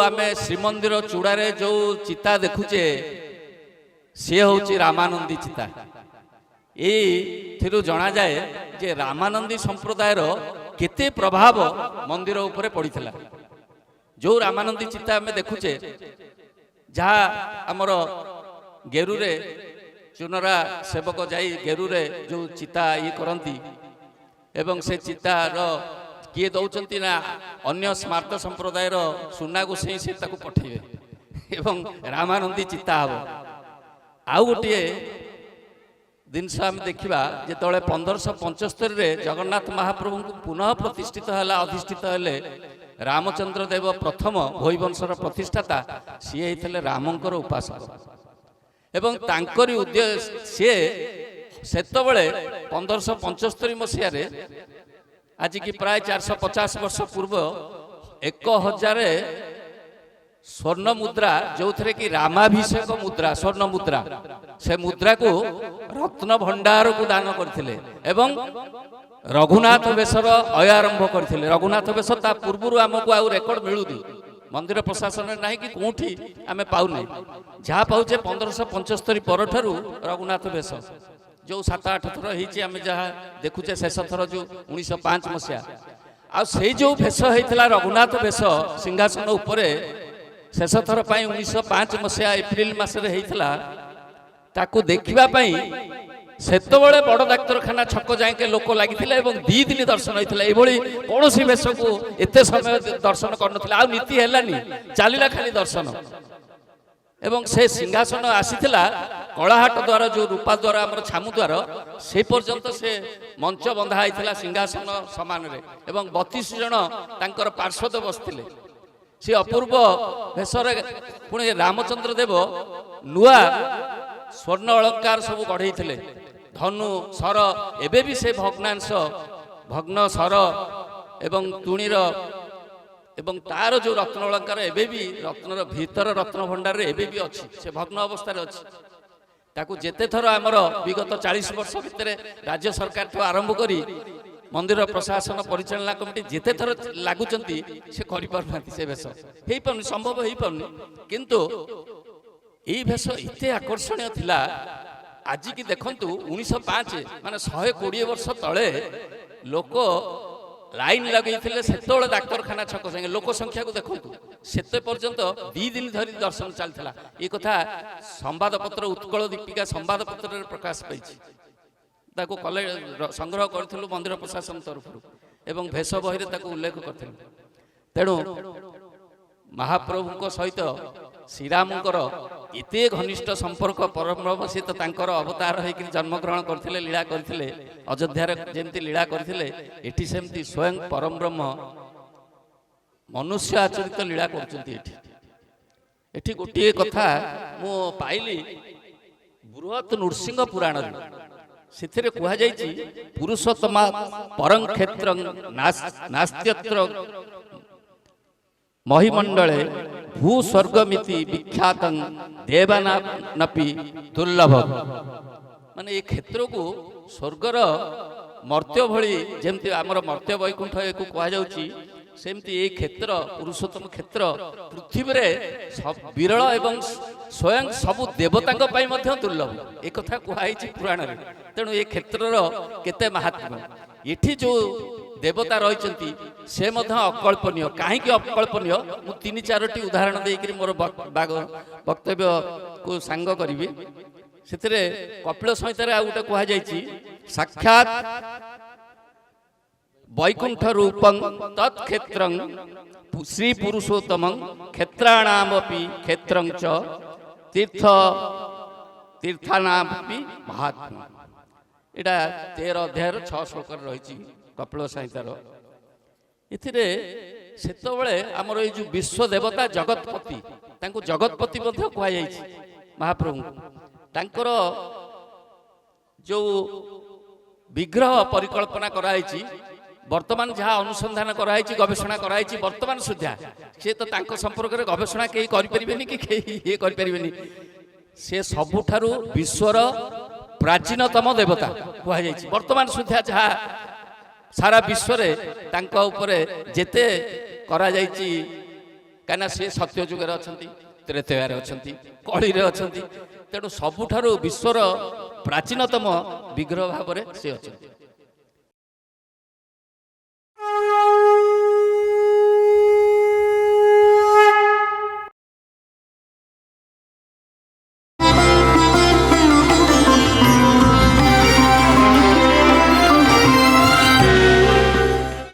आमे श्रीमंदिर चूड़ारे जो चिता देखुचे सी हूँ रामानंदी चिता। ये जना जाए जे रामानंदी संप्रदायर केते प्रभाव मंदिर उपरे पड़ीथला। जो रामानंदी चिता आमे देखुचे जहाँ आमर गेरुरे चुनरा सेवक जाई गेरुरे जो चिता ये करती एवं से चितार किए दौरान ना अन्य स्मार्त संप्रदायर सुना गोसाई से पठेबे एवं रामानंदी चिता हम आउ गोटे जिनस आम देखा जो 1575 जगन्नाथ महाप्रभु को पुनः प्रतिष्ठित है अधिष्ठित हेले रामचंद्र देव प्रथम भोईवंशर प्रतिष्ठाता सी होते रामंकर उपासक एवं तांकरी उद्देश्य सी सेतबले 1575 मसीह आज की प्राय 450 वर्ष पूर्व 1000 स्वर्ण मुद्रा जो थे कि रामाभिषेक मुद्रा स्वर्ण मुद्रा से मुद्रा को रत्न भंडार को दान करथिले एवं रघुनाथ बेसर अयारंभ करथिले। रघुनाथ बेस ता पूर्व आमको आउ रेकर्ड मिलुदी मंदिर प्रशासन नहीं कि कौटी आम पाऊना जहाँ पाचे 1575 पर ठारू रघुनाथ बेस जो 7-8 थर होमें जहाँ देखुचे शेष थर जो 1905 मसीहा आई जो भेष होता रघुनाथ बेस सिंहासन उपरे शेष थर 1905 मसीहा एप्रिल मसरे होता ताकू देखापी सेतबले बड़ डाक्तरखाना छक जाए लोक लगी 2 दिन दर्शन होता ये कौन बेश को एत समय दर्शन कर नीति है चलला खाली दर्शन एवं से सिंहासन आसीला कलाहाट द्वारा जो रूपा द्वारा आम छामु द्वार से पर्यंत से मंच बंधा होता सिंहासन सामान एवं 32 जन तांकर पार्षद बसते से अपूर्व भेषर पुणी रामचंद्र देव नुआ स्वर्ण अलंकार सब गढ़ई धनु सर एबे भी से भग्नांश भग्न सर एवं तुणीर एवं तार जो रत्न अलंकार एबे भी रत्नर भीतर रत्न भंडार एबे भी अच्छी से भग्न अवस्था अच्छी ताकू जेते थर आमर विगत 40 वर्ष भितर राज्य सरकार ठू आरंभ करी मंदिर प्रशासन परिचालना कमिटी जेते थर लागुचंती से करि पारनांती से भेष हेई पाउनी संभव हेई पाउनी किंतु एई भेष इते आकर्षणीय थिला। आज की देखंतु 1905 माने 120 वर्ष तले लोक लाइन लगे से डाक्तरखाना छक संगे लोक संख्या को देखु से पर्यंत 2 दिन धरी दर्शन चलता ये कथा संवादपत्र उत्कल दीपिका संवादपत्र प्रकाश पाई कले संग्रह करूँ मंदिर प्रशासन तरफ एवं भेष बही उल्लेख कर तेणु महाप्रभु सहित श्रीरामकर एते घनिष्ठ संपर्क परम से तो अवतार होकर जन्मग्रहण करते लीला करते अयोध्यार जमी लीला करते एटी सेमती स्वयं परम ब्रह्म मनुष्य आचरित लीला कर गोटे कथा मु पाइली बृहत नृसिंह पुराण से कहुई पुरुषोत्तमा परं क्षेत्र नास्त्यत्र महिमंडले भू स्वर्गमिति विख्यात देवानापि दुर्लभ माने ये क्षेत्र को स्वर्गर मर्त्य भली जमती आमर मर्त्य वैकुंठ एक कहुच्छी सेमती ये क्षेत्र पुरुषोत्तम क्षेत्र पृथ्वी रे विरल एवं स्वयं सबु देवता दुर्लभ एक कथा कहुई पुराण रे। तेणु ये क्षेत्र केते महात्म्य एठी जो देवता रही से अकल्पनीय कहीं अकल्पनीय मु 3-4टी उदाहरण देकर मोर वक्तव्य को सांग करी से कपिल संहितार आ गोटे कहुई साक्षात वैकुंठ रूपं तत्क्षेत्र श्री पुरुषोत्तम क्षेत्राणामपि क्षेत्रं च तीर्थ तीर्थानामपि महात्मा एटा 13 अध्याय 6 श्लोक रही कपिल संहितार एतबले आमर ये जो विश्व देवता जगतपति तांको जगतपति कहुई महाप्रभु तांकर जो विग्रह परिकल्पना कराई वर्तमान जहाँ अनुसंधान कराई गवेषणा कराई वर्तमान सुधा सी तो संपर्क में गवेषणा कहीं करें कि ये करें से सबुठारु विश्वर प्राचीनतम देवता कहुई वर्तमान सुधा जहाँ सारा विश्व रे तांको उपरे जेते करा जायछि କାହିଁକିନା ସେ ସତ୍ୟ ଯୁଗରେ ଅଛନ୍ତି, ତ୍ରେତୟାରେ ଅଛନ୍ତି, କଳିରେ ଅଛନ୍ତି। ତେଣୁ ସବୁଠାରୁ ବିଶ୍ୱର ପ୍ରାଚୀନତମ ବିଗ୍ରହ ଭାବରେ ସେ ଅଛନ୍ତି।